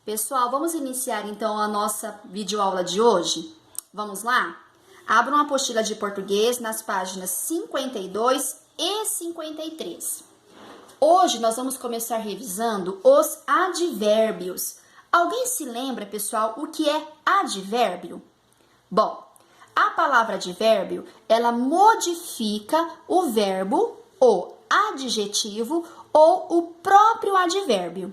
Pessoal, vamos iniciar então a nossa videoaula de hoje? Vamos lá? Abra uma apostila de português nas páginas 52 e 53. Hoje nós vamos começar revisando os advérbios. Alguém se lembra, pessoal, o que é advérbio? Bom, a palavra advérbio, ela modifica o verbo, o adjetivo ou o próprio advérbio.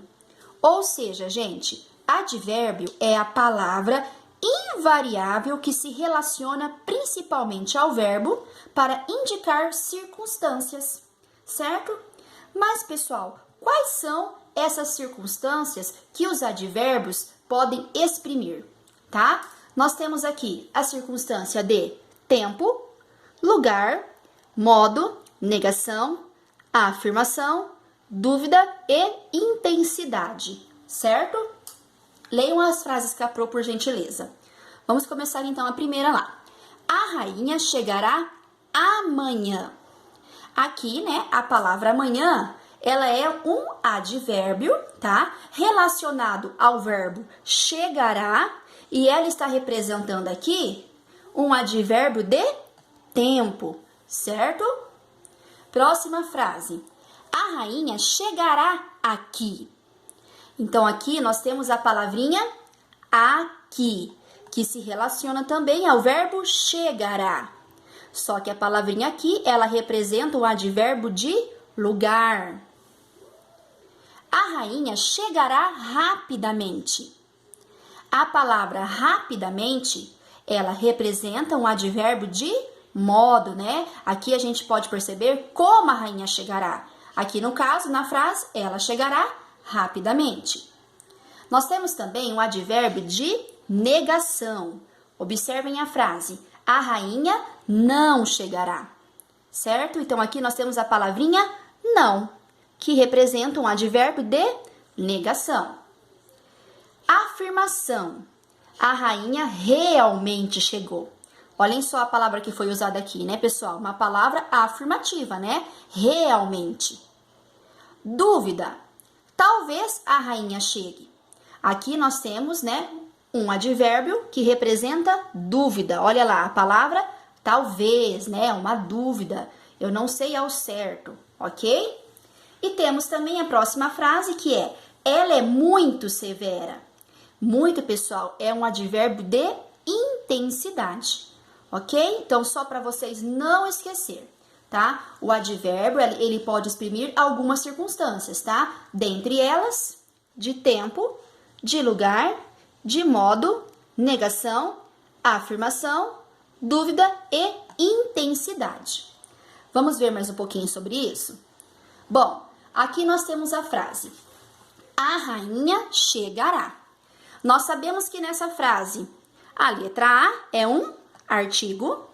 Ou seja, gente, advérbio é a palavra invariável que se relaciona principalmente ao verbo para indicar circunstâncias, certo? Mas, pessoal, quais são essas circunstâncias que os advérbios podem exprimir, tá? Nós temos aqui a circunstância de tempo, lugar, modo, negação, afirmação, dúvida e intensidade, certo? Leiam as frases Caprô, por gentileza. Vamos começar então a primeira lá. A rainha chegará amanhã. Aqui, né, a palavra amanhã, ela é um advérbio, tá? Relacionado ao verbo chegará e ela está representando aqui um advérbio de tempo, certo? Próxima frase. A rainha chegará aqui. Então, aqui nós temos a palavrinha aqui, que se relaciona também ao verbo chegará. Só que a palavrinha aqui, ela representa um advérbio de lugar. A rainha chegará rapidamente. A palavra rapidamente, ela representa um advérbio de modo, né? Aqui a gente pode perceber como a rainha chegará. Aqui no caso, na frase, ela chegará rapidamente. Nós temos também um advérbio de negação. Observem a frase, a rainha não chegará, certo? Então, aqui nós temos a palavrinha não, que representa um advérbio de negação. Afirmação, a rainha realmente chegou. Olhem só a palavra que foi usada aqui, né, pessoal? Uma palavra afirmativa, né? Realmente. Dúvida, talvez a rainha chegue. Aqui nós temos, né, um advérbio que representa dúvida. Olha lá, a palavra talvez, né, uma dúvida. Eu não sei ao certo, ok? E temos também a próxima frase que é, ela é muito severa. Muito, pessoal, é um advérbio de intensidade, ok? Então, só para vocês não esquecer, tá? O advérbio, ele pode exprimir algumas circunstâncias, tá? Dentre elas, de tempo, de lugar, de modo, negação, afirmação, dúvida e intensidade. Vamos ver mais um pouquinho sobre isso? Bom, aqui nós temos a frase, a rainha chegará. Nós sabemos que nessa frase, a letra A é um artigo,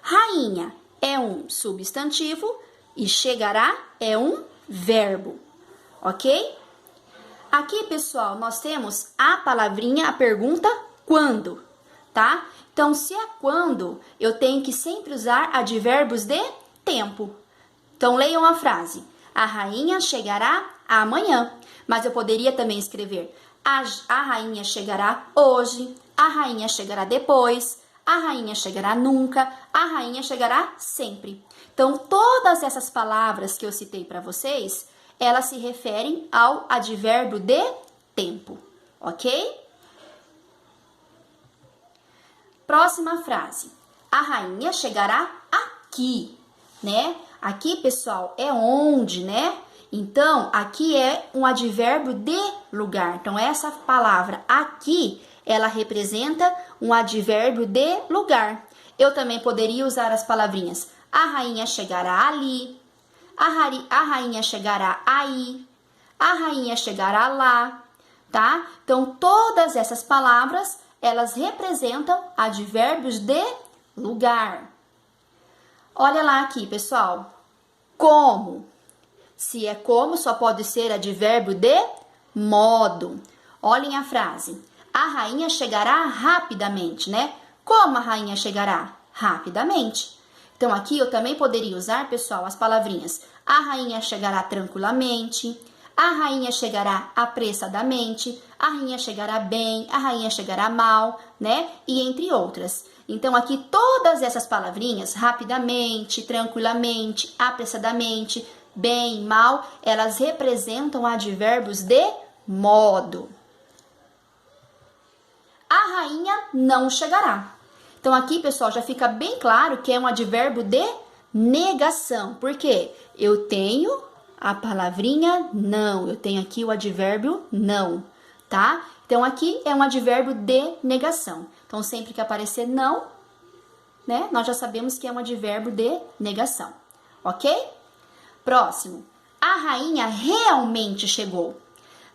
rainha é um substantivo e chegará é um verbo, ok? Aqui, pessoal, nós temos a palavrinha, a pergunta quando, tá? Então, se é quando, eu tenho que sempre usar advérbios de tempo. Então, leiam a frase, a rainha chegará amanhã, mas eu poderia também escrever a rainha chegará hoje, a rainha chegará depois, a rainha chegará nunca, a rainha chegará sempre. Então, todas essas palavras que eu citei para vocês, elas se referem ao advérbio de tempo, ok? Próxima frase. A rainha chegará aqui, né? Aqui, pessoal, é onde, né? Então, aqui é um advérbio de lugar. Então, essa palavra aqui, ela representa um advérbio de lugar. Eu também poderia usar as palavrinhas a rainha chegará ali, a rainha chegará aí, a rainha chegará lá, tá? Então, todas essas palavras, elas representam advérbios de lugar. Olha lá aqui, pessoal. Como. Se é como, só pode ser advérbio de modo. Olhem a frase. A rainha chegará rapidamente, né? Como a rainha chegará? Rapidamente. Então, aqui eu também poderia usar, pessoal, as palavrinhas. A rainha chegará tranquilamente. A rainha chegará apressadamente, a rainha chegará bem, a rainha chegará mal, né? E entre outras. Então, aqui todas essas palavrinhas, rapidamente, tranquilamente, apressadamente, bem, mal, elas representam advérbios de modo. A rainha não chegará. Então, aqui, pessoal, já fica bem claro que é um advérbio de negação. Por quê? Eu tenho a palavrinha não. Eu tenho aqui o advérbio não, tá? Então, aqui é um advérbio de negação. Então, sempre que aparecer não, né, nós já sabemos que é um advérbio de negação, ok? Próximo. A rainha realmente chegou.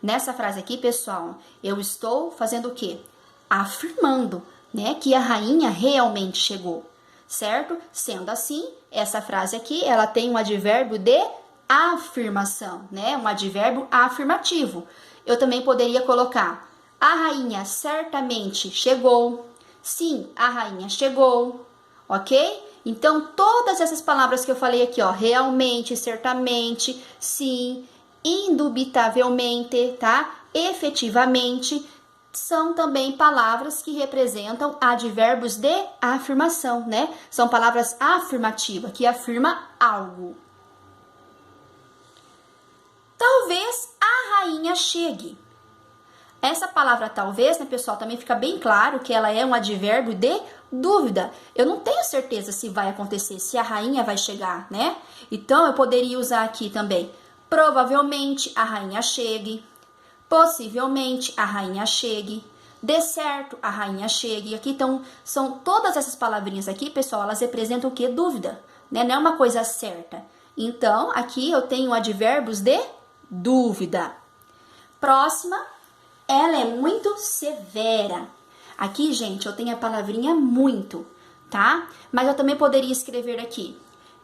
Nessa frase aqui, pessoal, eu estou fazendo o quê? Afirmando, né, que a rainha realmente chegou, certo? Sendo assim, essa frase aqui, ela tem um advérbio de afirmação, né? Um advérbio afirmativo. Eu também poderia colocar: a rainha certamente chegou. Sim, a rainha chegou, ok? Então, todas essas palavras que eu falei aqui, ó, realmente, certamente, sim, indubitavelmente, tá? Efetivamente, são também palavras que representam advérbios de afirmação, né? São palavras afirmativas, que afirma algo. Talvez a rainha chegue. Essa palavra talvez, né, pessoal, também fica bem claro que ela é um advérbio de dúvida. Eu não tenho certeza se vai acontecer, se a rainha vai chegar, né? Então, eu poderia usar aqui também: provavelmente a rainha chegue, possivelmente a rainha chegue, de certo a rainha chegue. Aqui então, são todas essas palavrinhas aqui, pessoal, elas representam o que? Dúvida, né? Não é uma coisa certa. Então, aqui eu tenho advérbios de dúvida. Próxima, ela é muito severa. Aqui, gente, eu tenho a palavrinha muito, tá? Mas eu também poderia escrever aqui: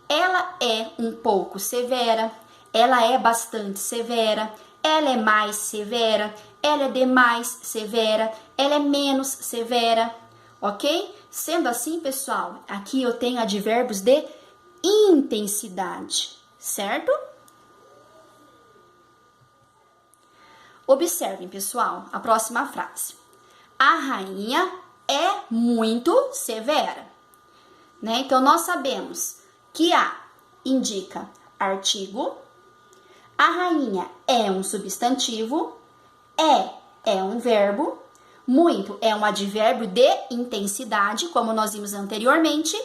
ela é um pouco severa, ela é bastante severa, ela é mais severa, ela é demais severa, ela é menos severa, ok? Sendo assim, pessoal, aqui eu tenho advérbios de intensidade, certo? Observem, pessoal, a próxima frase. A rainha é muito severa, né? Então, nós sabemos que a indica artigo, a rainha é um substantivo, é um verbo, muito é um advérbio de intensidade, como nós vimos anteriormente,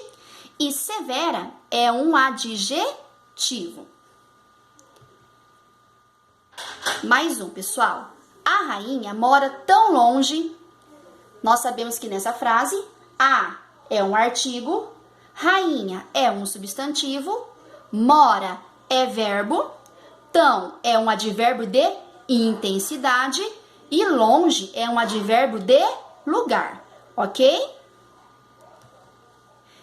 e severa é um adjetivo. Mais um, pessoal. A rainha mora tão longe. Nós sabemos que nessa frase, a é um artigo, rainha é um substantivo, mora é verbo, tão é um advérbio de intensidade e longe é um advérbio de lugar, ok?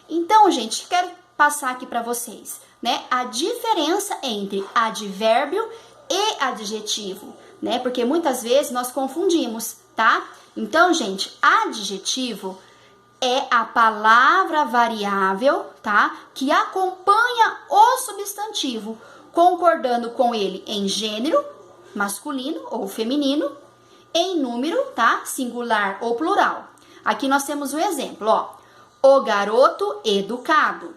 Então, gente, quero passar aqui para vocês, né, a diferença entre advérbio e adjetivo, né? Porque muitas vezes nós confundimos, tá? Então, gente, adjetivo é a palavra variável, tá? Que acompanha o substantivo, concordando com ele em gênero, masculino ou feminino, em número, tá? Singular ou plural. Aqui nós temos o exemplo, ó. O garoto educado.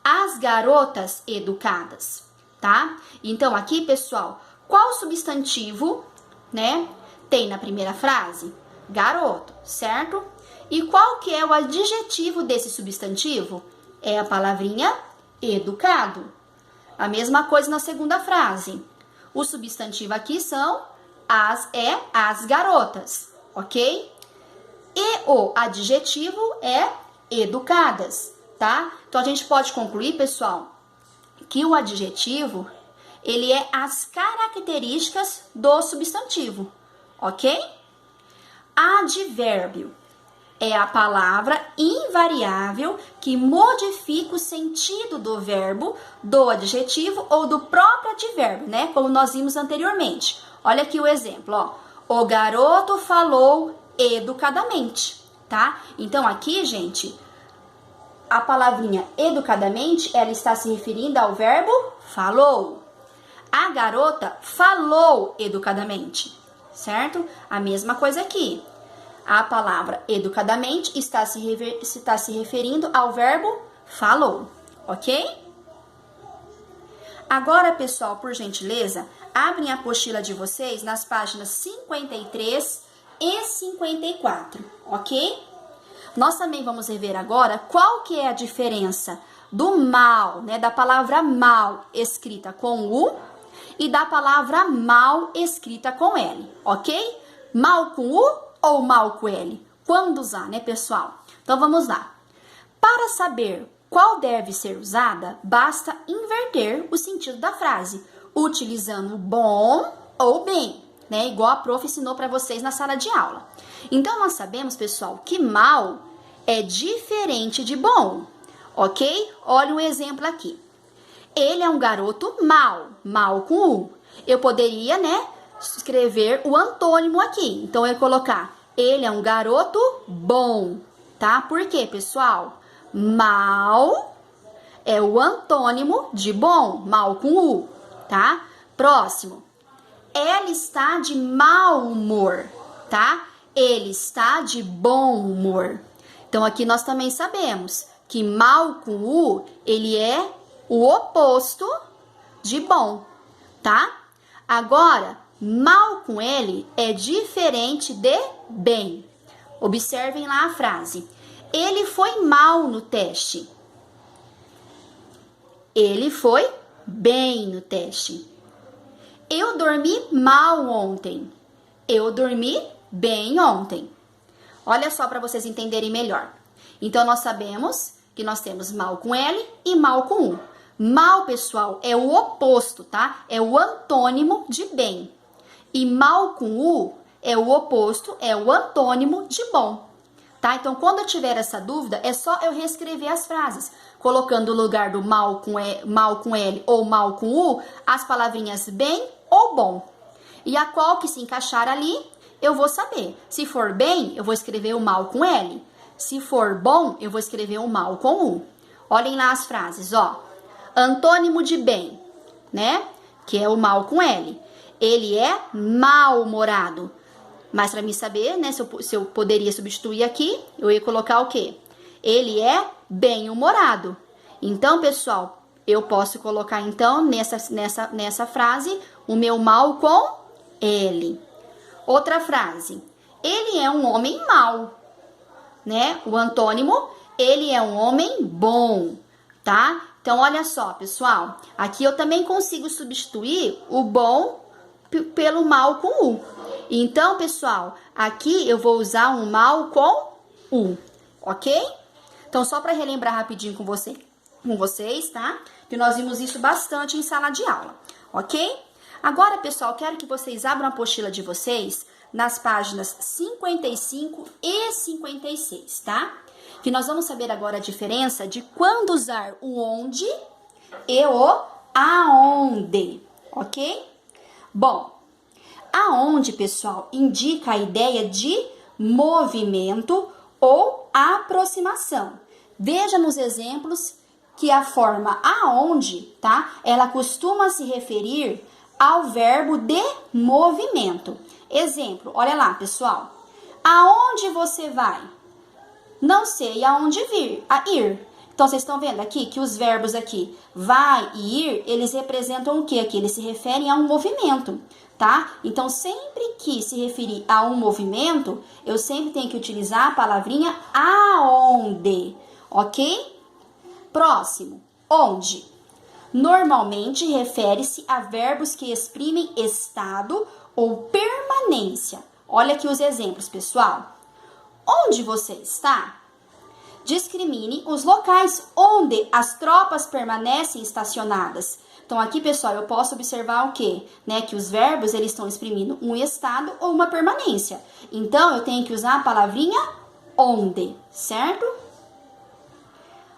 As garotas educadas, tá? Então, aqui, pessoal, qual substantivo, né, tem na primeira frase? Garoto, certo? E qual que é o adjetivo desse substantivo? É a palavrinha educado. A mesma coisa na segunda frase. O substantivo aqui são as garotas, ok? E o adjetivo é educadas, tá? Então, a gente pode concluir, pessoal, que o adjetivo, ele é as características do substantivo, ok? Advérbio é a palavra invariável que modifica o sentido do verbo, do adjetivo ou do próprio advérbio, né? Como nós vimos anteriormente. Olha aqui o exemplo, ó. O garoto falou educadamente, tá? Então, aqui, gente, a palavrinha educadamente, ela está se referindo ao verbo falou. A garota falou educadamente, certo? A mesma coisa aqui. A palavra educadamente está se referindo ao verbo falou, ok? Agora, pessoal, por gentileza, abrem a apostila de vocês nas páginas 53 e 54, ok? Nós também vamos rever agora qual que é a diferença do mal, né, da palavra mal escrita com U e da palavra mal escrita com L, ok? Mal com U ou mal com L? Quando usar, né, pessoal? Então, vamos lá. Para saber qual deve ser usada, basta inverter o sentido da frase, utilizando bom ou bem, né? Igual a prof ensinou para vocês na sala de aula. Então, nós sabemos, pessoal, que mal é diferente de bom, ok? Olha um exemplo aqui. Ele é um garoto mau, mal com U. Eu poderia, né, escrever o antônimo aqui. Então, eu ia colocar, ele é um garoto bom, tá? Por quê, pessoal? Mal é o antônimo de bom, mal com U, tá? Próximo. Ela está de mau humor, tá? Ele está de bom humor. Então, aqui nós também sabemos que mal com U, ele é o oposto de bom, tá? Agora, mal com L é diferente de bem. Observem lá a frase. Ele foi mal no teste. Ele foi bem no teste. Eu dormi mal ontem. Eu dormi bem ontem. Olha só para vocês entenderem melhor. Então, nós sabemos que nós temos mal com L e mal com U. Mal, pessoal, é o oposto, tá? É o antônimo de bem. E mal com U é o oposto, é o antônimo de bom. Tá? Então, quando eu tiver essa dúvida, é só eu reescrever as frases, colocando no lugar do mal com L ou mal com U, as palavrinhas bem ou bom. E a qual que se encaixar ali, eu vou saber. Se for bem, eu vou escrever o mal com L. Se for bom, eu vou escrever o mal com U. Olhem lá as frases, ó. Antônimo de bem, né? Que é o mal com L. Ele é mal-humorado. Mas para mim saber, né, se eu poderia substituir aqui, eu ia colocar o quê? Ele é bem-humorado. Então, pessoal, eu posso colocar, então, nessa frase, o meu mal com L. Outra frase. Ele é um homem mau, né? O antônimo, ele é um homem bom, tá? Então, olha só, pessoal. Aqui eu também consigo substituir o bom pelo mal com U. Então, pessoal, aqui eu vou usar um mal com U, ok? Então, só para relembrar rapidinho com vocês, tá? Que nós vimos isso bastante em sala de aula, ok? Agora, pessoal, quero que vocês abram a apostila de vocês nas páginas 55 e 56, tá? Que nós vamos saber agora a diferença de quando usar o onde e o aonde, ok? Bom, aonde, pessoal, indica a ideia de movimento ou aproximação. Veja nos exemplos que a forma aonde, tá? Ela costuma se referir ao verbo de movimento. Exemplo, olha lá, pessoal. Aonde você vai? Não sei aonde ir. Então, vocês estão vendo aqui que os verbos aqui, vai e ir, eles representam o que aqui? Eles se referem a um movimento, tá? Então, sempre que se referir a um movimento, eu sempre tenho que utilizar a palavrinha aonde, ok? Próximo, onde. Normalmente, refere-se a verbos que exprimem estado ou permanência. Olha aqui os exemplos, pessoal. Onde você está? Discrimine os locais onde as tropas permanecem estacionadas. Então, aqui, pessoal, eu posso observar o quê? Né? Que os verbos, eles estão exprimindo um estado ou uma permanência. Então, eu tenho que usar a palavrinha onde, certo?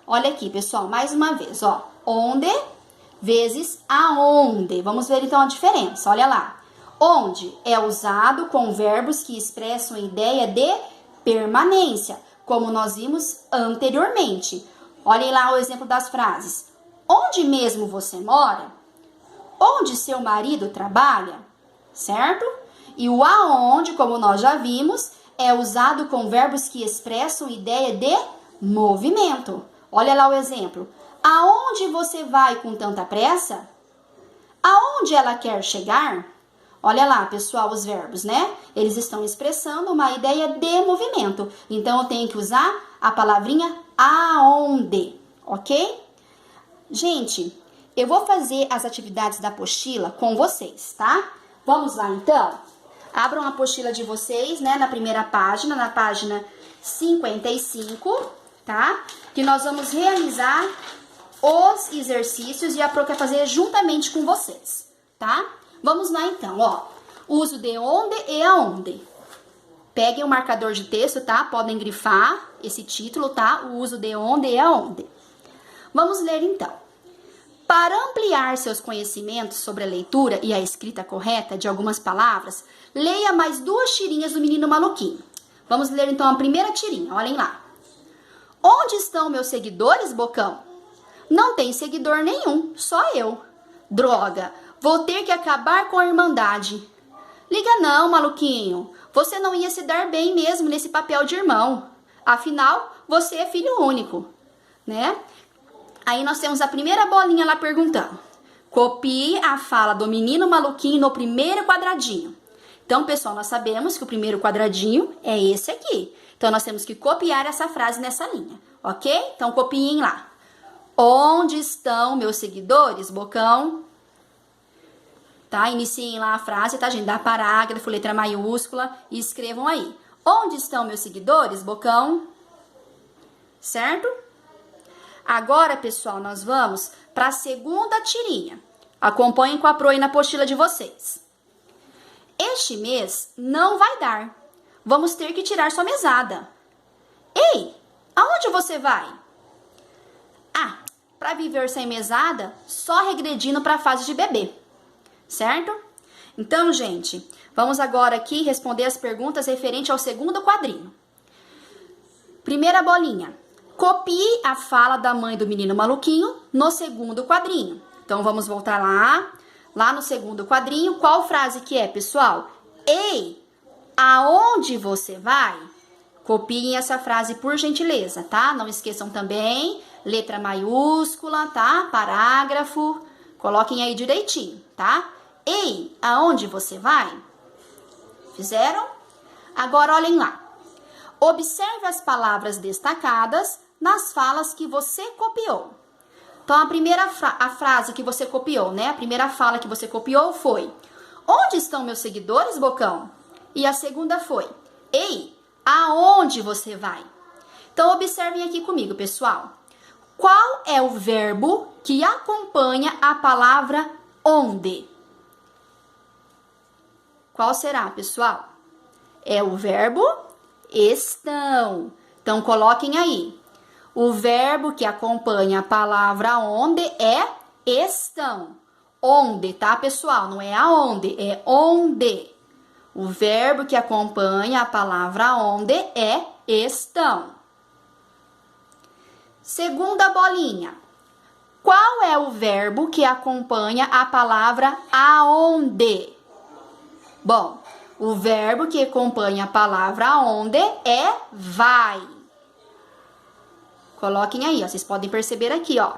Olha aqui, pessoal, mais uma vez, ó. Onde vezes aonde. Vamos ver, então, a diferença. Olha lá. Onde é usado com verbos que expressam a ideia de permanência, como nós vimos anteriormente. Olhem lá o exemplo das frases. Onde mesmo você mora? onde seu marido trabalha, certo? E o aonde, como nós já vimos, é usado com verbos que expressam ideia de movimento. Olha lá o exemplo. Aonde você vai com tanta pressa? Aonde ela quer chegar? Olha lá, pessoal, os verbos, né? Eles estão expressando uma ideia de movimento. Então, eu tenho que usar a palavrinha aonde, ok? Gente, eu vou fazer as atividades da apostila com vocês, tá? Vamos lá, então? Abram a apostila de vocês, né, na primeira página, na página 55, tá? Que nós vamos realizar os exercícios e a Pro quer fazer juntamente com vocês, tá? Vamos lá então, ó. Uso de onde e aonde. Peguem o marcador de texto, tá? Podem grifar esse título, tá? O uso de onde e aonde. Vamos ler então. Para ampliar seus conhecimentos sobre a leitura e a escrita correta de algumas palavras, leia mais 2 tirinhas do Menino Maluquinho. Vamos ler então a primeira tirinha, olhem lá. Onde estão meus seguidores, Bocão? Não tem seguidor nenhum, só eu. Droga, vou ter que acabar com a irmandade. Liga não, maluquinho. Você não ia se dar bem mesmo nesse papel de irmão. Afinal, você é filho único, né? Aí nós temos a primeira bolinha lá perguntando. Copie a fala do Menino Maluquinho no primeiro quadradinho. Então, pessoal, nós sabemos que o primeiro quadradinho é esse aqui. Então, nós temos que copiar essa frase nessa linha, ok? Então, copiem lá. Onde estão meus seguidores, Bocão? Tá? Iniciem lá a frase, tá, gente? Dá parágrafo, letra maiúscula e escrevam aí. Onde estão meus seguidores, Bocão? Certo? Agora, pessoal, nós vamos para a segunda tirinha. Acompanhem com a Pro aí na apostila de vocês. Este mês não vai dar. Vamos ter que tirar sua mesada. Ei, aonde você vai? Ah, para viver sem mesada, só regredindo para a fase de bebê. Certo? Então, gente, vamos agora aqui responder as perguntas referentes ao segundo quadrinho. Primeira bolinha. Copie a fala da mãe do Menino Maluquinho no segundo quadrinho. Então, vamos voltar lá no segundo quadrinho. Qual frase que é, pessoal? Ei, aonde você vai? Copiem essa frase, por gentileza, tá? Não esqueçam também, letra maiúscula, tá? Parágrafo. Coloquem aí direitinho, tá? Ei, aonde você vai? Fizeram? Agora, olhem lá. Observe as palavras destacadas nas falas que você copiou. Então, a frase que você copiou, né? A primeira fala que você copiou foi: onde estão meus seguidores, Bocão? E a segunda foi: ei, aonde você vai? Então, observem aqui comigo, pessoal. Qual é o verbo que acompanha a palavra onde? Qual será, pessoal? É o verbo estão. Então, coloquem aí. O verbo que acompanha a palavra onde é estão. Onde, tá, pessoal? Não é aonde, é onde. O verbo que acompanha a palavra onde é estão. Segunda bolinha. Qual é o verbo que acompanha a palavra aonde? Bom, o verbo que acompanha a palavra aonde é vai. Coloquem aí, ó, vocês podem perceber aqui, ó.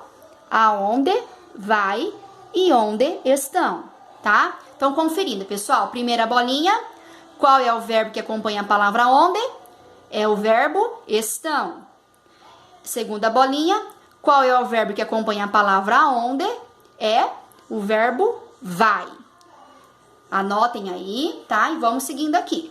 Aonde, vai e onde estão, tá? Então, conferindo, pessoal. Primeira bolinha, qual é o verbo que acompanha a palavra onde? É o verbo estão. Segunda bolinha, qual é o verbo que acompanha a palavra onde? É o verbo vai. Anotem aí, tá? E vamos seguindo aqui.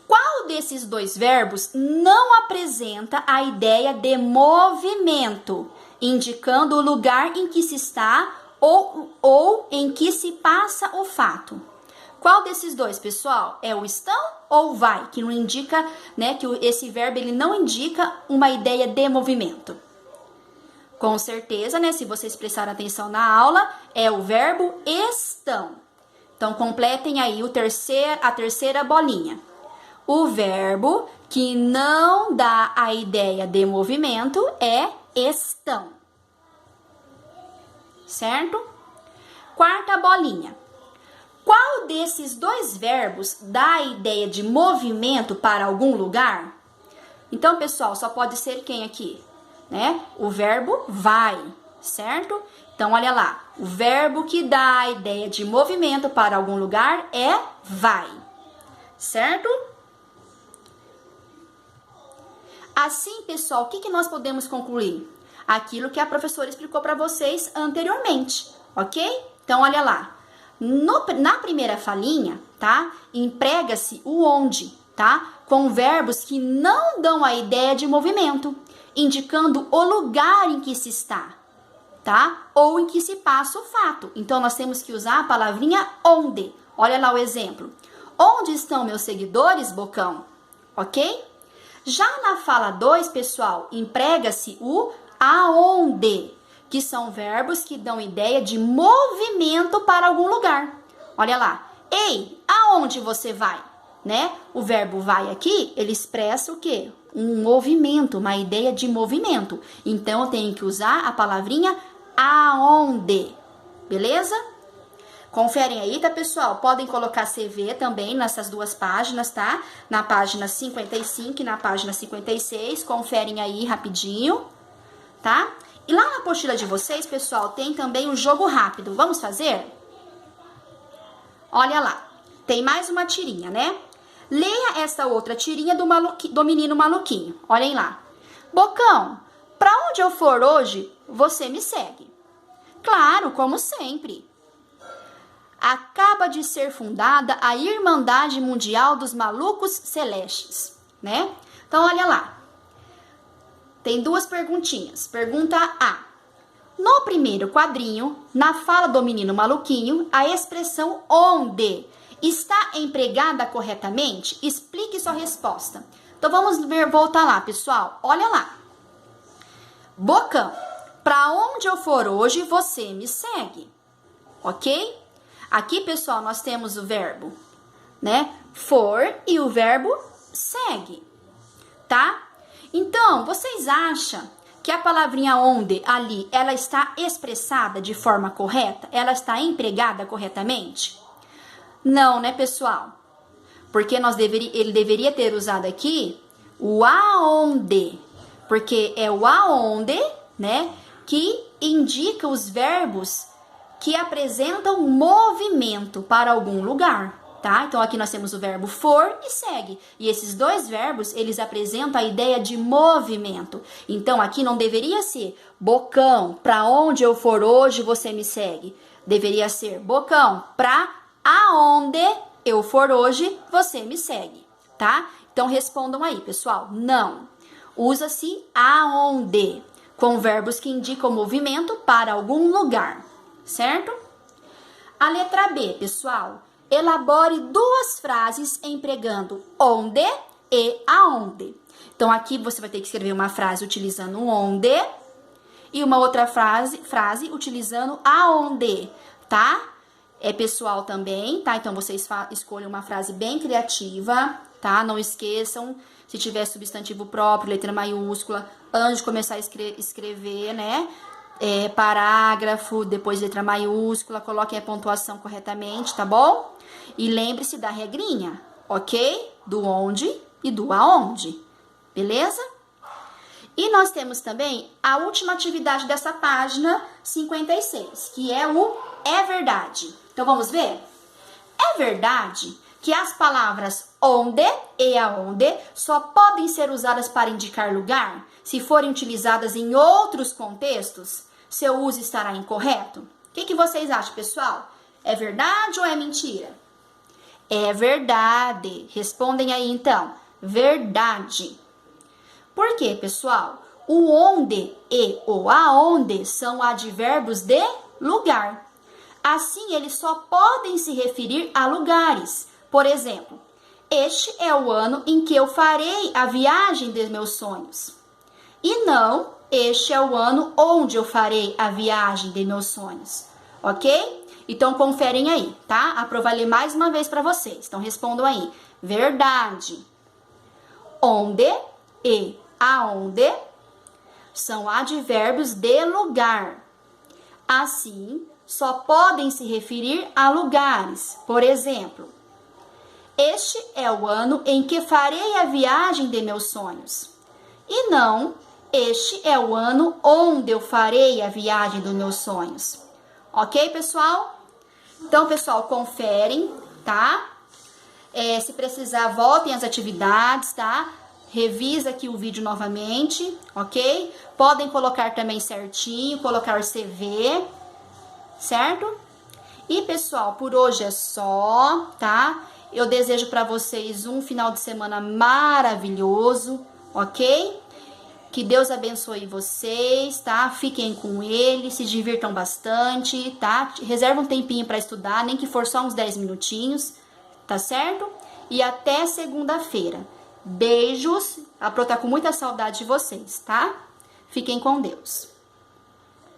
Qual desses dois verbos não apresenta a ideia de movimento, indicando o lugar em que se está ou em que se passa o fato? Qual desses dois, pessoal? É o estão ou vai? Que não indica, né? Que esse verbo ele não indica uma ideia de movimento. Com certeza, né? Se vocês prestarem atenção na aula, é o verbo estão. Então, completem aí a terceira bolinha. O verbo que não dá a ideia de movimento é estão. Certo? Quarta bolinha. Qual desses dois verbos dá a ideia de movimento para algum lugar? Então, pessoal, só pode ser quem aqui, né? O verbo vai, certo? Então, olha lá. O verbo que dá a ideia de movimento para algum lugar é vai, certo? Assim, pessoal, o que nós podemos concluir? Aquilo que a professora explicou para vocês anteriormente, ok? Então, olha lá. Na primeira falinha, tá? Emprega-se o onde, tá? Com verbos que não dão a ideia de movimento, indicando o lugar em que se está, tá? Ou em que se passa o fato. Então, nós temos que usar a palavrinha onde. Olha lá o exemplo. Onde estão meus seguidores, Bocão? Ok? Já na fala 2, pessoal, emprega-se o aonde, que são verbos que dão ideia de movimento para algum lugar. Olha lá. Ei, aonde você vai? Né? O verbo vai aqui, ele expressa o quê? Um movimento, uma ideia de movimento. Então, eu tenho que usar a palavrinha aonde. Beleza? Conferem aí, tá, pessoal? Podem colocar CV também nessas duas páginas, tá? Na página 55 e na página 56. Conferem aí rapidinho, tá? E lá na apostila de vocês, pessoal, tem também o jogo rápido. Vamos fazer? Olha lá. Tem mais uma tirinha, né? Leia essa outra tirinha do menino maluquinho. Olhem lá. Bocão, pra onde eu for hoje, você me segue. Claro, como sempre. Acaba de ser fundada a Irmandade Mundial dos Malucos Celestes, né? Então, olha lá. Tem duas perguntinhas. Pergunta A. No primeiro quadrinho, na fala do menino maluquinho, a expressão onde está empregada corretamente? Explique sua resposta. Então, vamos voltar lá, pessoal. Olha lá. Bocão, para onde eu for hoje, você me segue. Ok? Aqui, pessoal, nós temos o verbo, né? For e o verbo segue, tá? Então, vocês acham que a palavrinha onde ali, ela está expressada de forma correta? Ela está empregada corretamente? Não, né, pessoal? Porque ele deveria ter usado aqui o aonde, porque é o aonde, né, que indica os verbos que apresentam movimento para algum lugar, tá? Então, aqui nós temos o verbo for e segue. E esses dois verbos, eles apresentam a ideia de movimento. Então, aqui não deveria ser Bocão, para onde eu for hoje, você me segue. Deveria ser Bocão, para aonde eu for hoje, você me segue, tá? Então, respondam aí, pessoal. Não. Usa-se aonde, com verbos que indicam movimento para algum lugar, certo? A letra B, pessoal. Elabore duas frases empregando onde e aonde. Então, aqui você vai ter que escrever uma frase utilizando onde e uma outra frase utilizando aonde, tá? É pessoal também, tá? Então, vocês escolham uma frase bem criativa, tá? Não esqueçam, se tiver substantivo próprio, letra maiúscula, antes de começar a escrever, né? Parágrafo, depois letra maiúscula, coloquem a pontuação corretamente, tá bom? E lembre-se da regrinha, ok? Do onde e do aonde, beleza? E nós temos também a última atividade dessa página 56, que é o é verdade. Então, vamos ver? É verdade que as palavras onde e aonde só podem ser usadas para indicar lugar se forem utilizadas em outros contextos? Seu uso estará incorreto? O que vocês acham, pessoal? É verdade ou é mentira? É verdade. Respondem aí, então. Verdade. Por quê, pessoal? O onde e o aonde são advérbios de lugar. Assim, eles só podem se referir a lugares. Por exemplo, este é o ano em que eu farei a viagem dos meus sonhos. E não, este é o ano onde eu farei a viagem de meus sonhos. Ok? Então, conferem aí, tá? Aprovarei mais uma vez para vocês. Então, respondam aí. Verdade. Onde e aonde são advérbios de lugar. Assim, só podem se referir a lugares. Por exemplo, este é o ano em que farei a viagem de meus sonhos. E não, este é o ano onde eu farei a viagem dos meus sonhos. Ok, pessoal? Então, pessoal, conferem, tá? Se precisar, voltem às atividades, tá? Revisa aqui o vídeo novamente, ok? Podem colocar também certinho, colocar o CV, certo? E, pessoal, por hoje é só, tá? Eu desejo para vocês um final de semana maravilhoso, ok? Que Deus abençoe vocês, tá? Fiquem com Ele, se divirtam bastante, tá? Reserva um tempinho para estudar, nem que for só uns 10 minutinhos, tá certo? E até segunda-feira. Beijos. A Pro tá com muita saudade de vocês, tá? Fiquem com Deus.